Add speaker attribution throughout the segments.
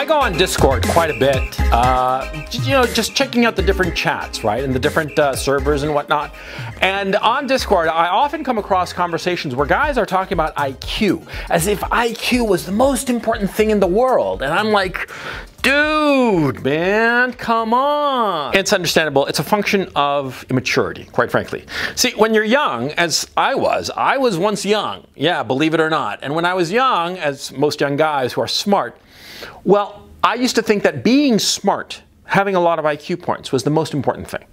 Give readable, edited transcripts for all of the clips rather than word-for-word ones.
Speaker 1: go on Discord quite a bit, you know, just checking out the different chats, right, and the different servers and whatnot. And on Discord, I often come across conversations where guys are talking about IQ, as if IQ was the most important thing in the world. And I'm like, dude, man, come on. It's understandable. It's a function of immaturity, quite frankly. See, when you're young, as I was once young. Yeah, believe it or not. And when I was young, as most young guys who are smart, well, I used to think that being smart, having a lot of IQ points, was the most important thing.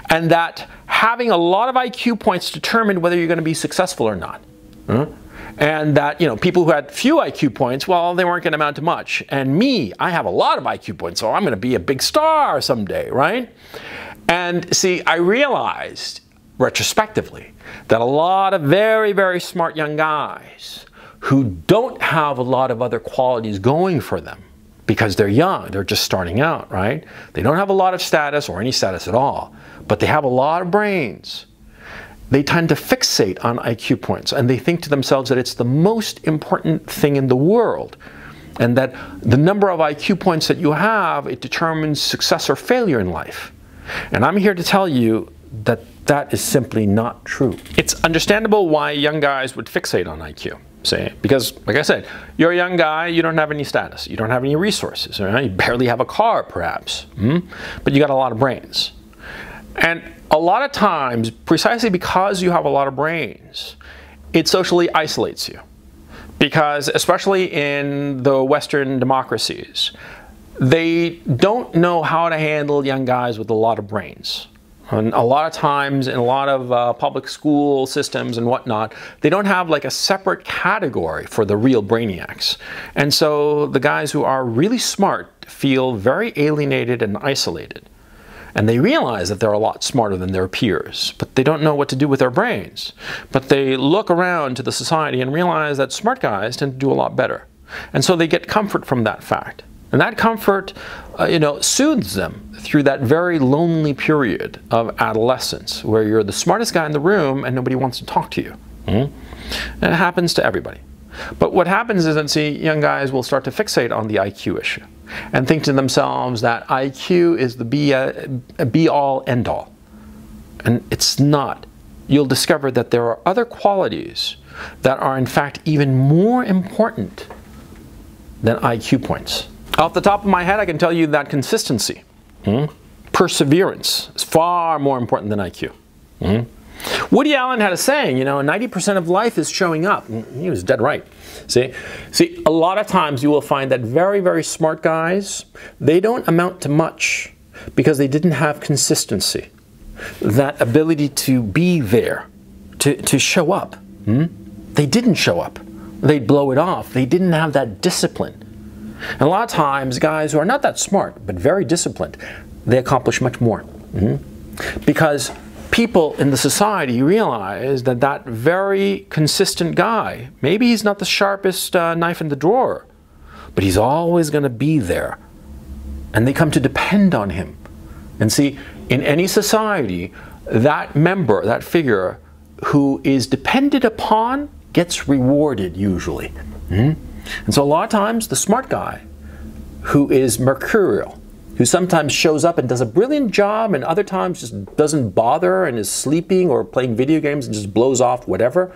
Speaker 1: And that having a lot of IQ points determined whether you're going to be successful or not. And that, you know, people who had few IQ points, well, they weren't going to amount to much. And me, I have a lot of IQ points, so I'm going to be a big star someday, right? And see, I realized retrospectively that a lot of very, very smart young guys who don't have a lot of other qualities going for them because they're young, they're just starting out, right? They don't have a lot of status or any status at all, but they have a lot of brains. They tend to fixate on IQ points, and they think to themselves that it's the most important thing in the world, and that the number of IQ points that you have, it determines success or failure in life. And I'm here to tell you that that is simply not true. It's understandable why young guys would fixate on IQ. See, because, like I said, you're a young guy, you don't have any status, you don't have any resources, right? You barely have a car, perhaps, but you got a lot of brains. And a lot of times, precisely because you have a lot of brains, it socially isolates you. Because, especially in the Western democracies, they don't know how to handle young guys with a lot of brains. And a lot of times, in a lot of public school systems and whatnot, they don't have like a separate category for the real brainiacs. And so the guys who are really smart feel very alienated and isolated. And they realize that they're a lot smarter than their peers, but they don't know what to do with their brains. But they look around to the society and realize that smart guys tend to do a lot better. And so they get comfort from that fact. And that comfort, you know, soothes them through that very lonely period of adolescence where you're the smartest guy in the room and nobody wants to talk to you. And it happens to everybody. But what happens is that, see, young guys will start to fixate on the IQ issue and think to themselves that IQ is the be-all, end-all. And it's not. You'll discover that there are other qualities that are, in fact, even more important than IQ points. Off the top of my head, I can tell you that consistency, perseverance is far more important than IQ. Woody Allen had a saying, you know, 90% of life is showing up. He was dead right. See, a lot of times you will find that very, very smart guys, they don't amount to much because they didn't have consistency. That ability to be there, to show up. They didn't show up. They'd blow it off. They didn't have that discipline. And a lot of times, guys who are not that smart, but very disciplined, they accomplish much more. Because people in the society realize that that very consistent guy, maybe he's not the sharpest knife in the drawer, but he's always going to be there. And they come to depend on him. And see, in any society, that member, that figure who is depended upon gets rewarded usually. And so a lot of times, the smart guy who is mercurial, who sometimes shows up and does a brilliant job and other times just doesn't bother and is sleeping or playing video games and just blows off whatever,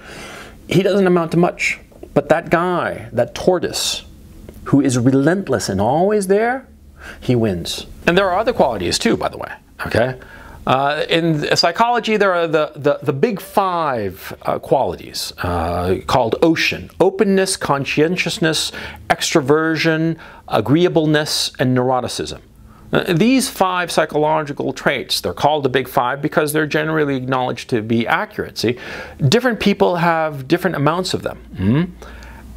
Speaker 1: he doesn't amount to much. But that guy, that tortoise, who is relentless and always there, he wins. And there are other qualities too, by the way, okay? In psychology, there are the big five qualities called OCEAN: openness, conscientiousness, extroversion, agreeableness, and neuroticism. These five psychological traits, they're called the big five because they're generally acknowledged to be accurate. See, different people have different amounts of them.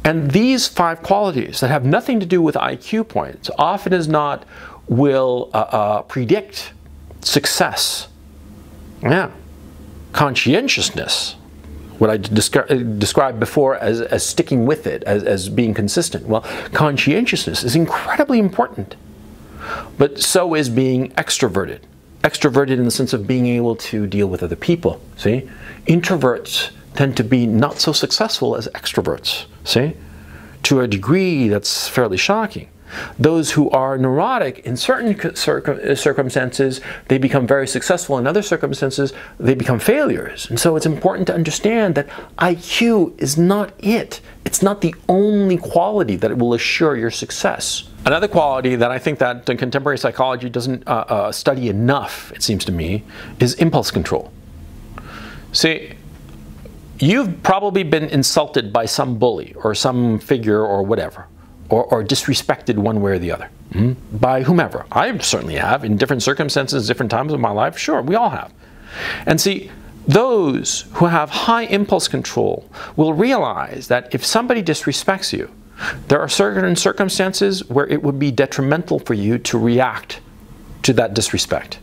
Speaker 1: And these five qualities that have nothing to do with IQ points often as not will predict success. Yeah. Conscientiousness, what I described before as sticking with it, as being consistent. Well, conscientiousness is incredibly important, but so is being extroverted. Extroverted in the sense of being able to deal with other people, see? Introverts tend to be not so successful as extroverts, see? To a degree that's fairly shocking. Those who are neurotic in certain circumstances, they become very successful. In other circumstances, they become failures. And so it's important to understand that IQ is not it. It's not the only quality that will assure your success. Another quality that I think that contemporary psychology doesn't study enough, it seems to me, is impulse control. See, you've probably been insulted by some bully or some figure or whatever, or disrespected one way or the other, by whomever. I certainly have, in different circumstances, different times of my life. Sure, we all have. And see, those who have high impulse control will realize that if somebody disrespects you, there are certain circumstances where it would be detrimental for you to react to that disrespect.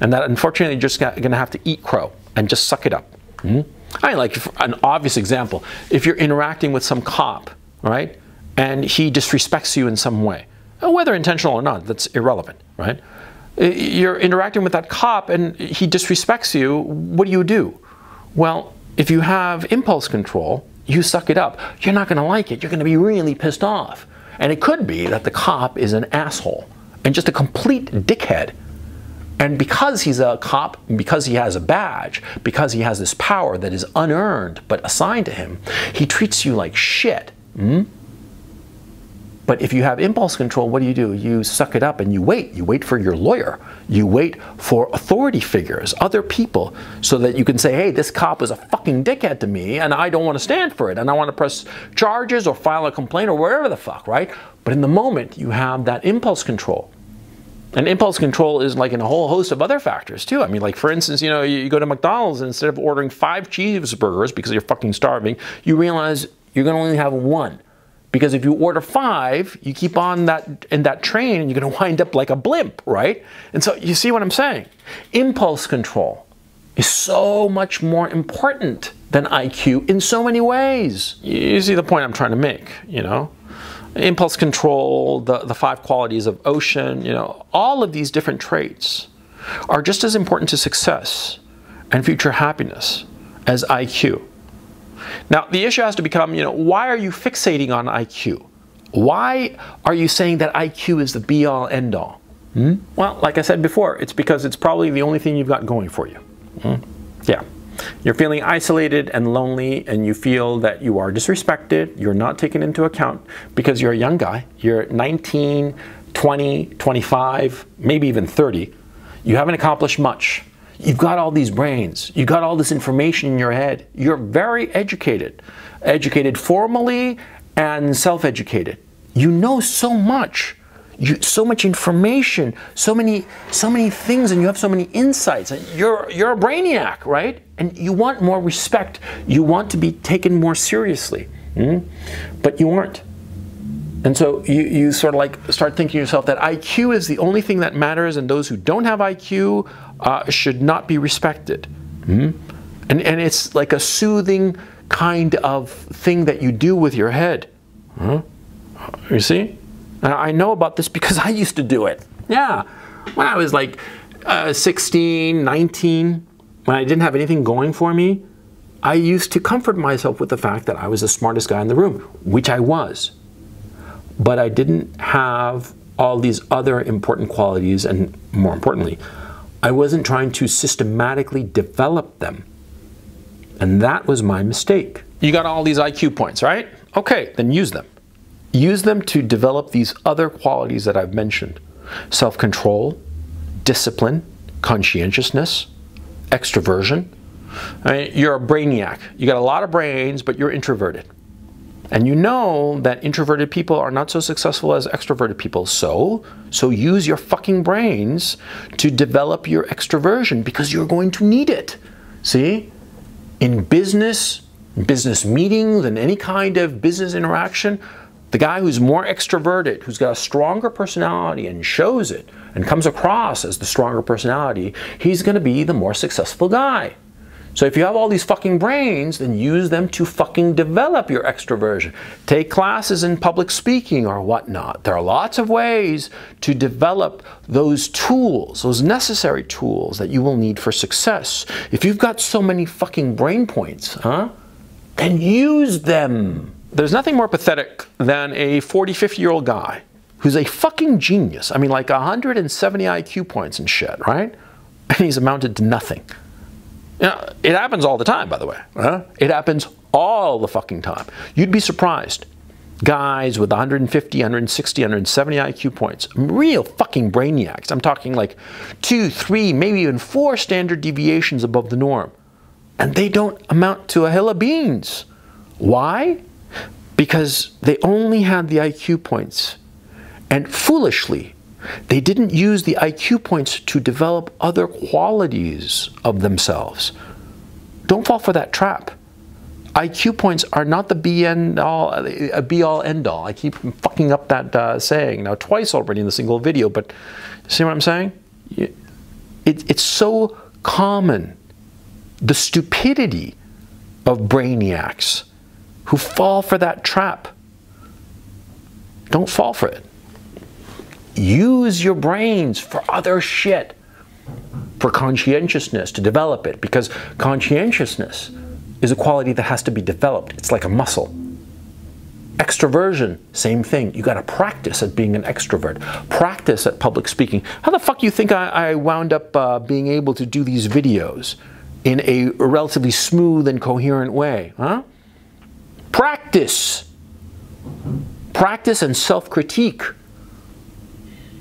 Speaker 1: And that, unfortunately, you're just going to have to eat crow and just suck it up. I mean, like an obvious example, if you're interacting with some cop, right, and he disrespects you in some way, whether intentional or not, that's irrelevant, right? You're interacting with that cop and he disrespects you, what do? Well, if you have impulse control, you suck it up. You're not going to like it. You're going to be really pissed off. And it could be that the cop is an asshole and just a complete dickhead. And because he's a cop, because he has a badge, because he has this power that is unearned but assigned to him, he treats you like shit. But if you have impulse control, what do? You suck it up and you wait. You wait for your lawyer. You wait for authority figures, other people, so that you can say, hey, this cop is a fucking dickhead to me and I don't want to stand for it. And I want to press charges or file a complaint or whatever the fuck, right? But in the moment, you have that impulse control. And impulse control is like in a whole host of other factors too. I mean, like for instance, you go to McDonald's and instead of ordering 5 cheeseburgers because you're fucking starving, you realize you're going to only have 1. Because if you order 5, you keep on in that train and you're going to wind up like a blimp, right? And so you see what I'm saying? Impulse control is so much more important than IQ in so many ways. You see the point I'm trying to make, Impulse control, the 5 qualities of ocean, all of these different traits are just as important to success and future happiness as IQ. Now, the issue has to become, why are you fixating on IQ? Why are you saying that IQ is the be-all, end-all? Well, like I said before, it's because it's probably the only thing you've got going for you. Yeah. You're feeling isolated and lonely, and you feel that you are disrespected, you're not taken into account because you're a young guy. You're 19, 20, 25, maybe even 30. You haven't accomplished much. You've got all these brains. You've got all this information in your head. You're very educated. Educated formally and self-educated. You know so much. So much information, so many things, and you have so many insights. You're a brainiac, right? And you want more respect. You want to be taken more seriously, but you aren't. And so you sort of like start thinking to yourself that IQ is the only thing that matters, and those who don't have IQ should not be respected. And it's like a soothing kind of thing that you do with your head. You see? I know about this because I used to do it. Yeah. When I was like 16, 19, when I didn't have anything going for me, I used to comfort myself with the fact that I was the smartest guy in the room, which I was. But I didn't have all these other important qualities, and more importantly, I wasn't trying to systematically develop them. And that was my mistake. You got all these IQ points, right? Okay, then use them. Use them to develop these other qualities that I've mentioned. Self-control, discipline, conscientiousness, extroversion. I mean, you're a brainiac. You got a lot of brains, but you're introverted. And you know that introverted people are not so successful as extroverted people. So use your fucking brains to develop your extroversion because you're going to need it. See? In business meetings and any kind of business interaction, the guy who's more extroverted, who's got a stronger personality and shows it and comes across as the stronger personality, he's going to be the more successful guy. So if you have all these fucking brains, then use them to fucking develop your extroversion. Take classes in public speaking or whatnot. There are lots of ways to develop those tools, those necessary tools that you will need for success. If you've got so many fucking brain points, then use them. There's nothing more pathetic than a 40, 50-year-old guy who's a fucking genius. I mean, like 170 IQ points and shit, right? And he's amounted to nothing. You know, it happens all the time, by the way. It happens all the fucking time. You'd be surprised. Guys with 150, 160, 170 IQ points, real fucking brainiacs. I'm talking like 2, 3, maybe even 4 standard deviations above the norm. And they don't amount to a hill of beans. Why? Because they only had the IQ points. And foolishly, they didn't use the IQ points to develop other qualities of themselves. Don't fall for that trap. IQ points are not the be-all, end-all. I keep fucking up that saying now twice already in the single video, but see what I'm saying? It's so common. The stupidity of brainiacs who fall for that trap. Don't fall for it. Use your brains for other shit. For conscientiousness, to develop it, because conscientiousness is a quality that has to be developed. It's like a muscle. Extroversion, same thing. You got to practice at being an extrovert. Practice at public speaking. How the fuck do you think I wound up being able to do these videos in a relatively smooth and coherent way? Huh? Practice. Practice and self-critique.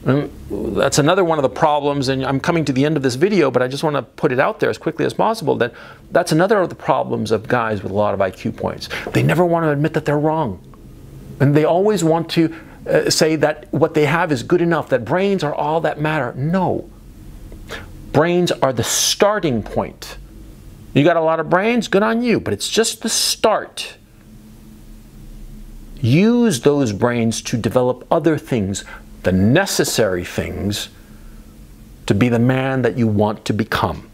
Speaker 1: That's another one of the problems, and I'm coming to the end of this video, but I just want to put it out there as quickly as possible, that that's another of the problems of guys with a lot of IQ points. They never want to admit that they're wrong. And they always want to say that what they have is good enough, that brains are all that matter. No. Brains are the starting point. You got a lot of brains, good on you, but it's just the start. Use those brains to develop other things, the necessary things, to be the man that you want to become.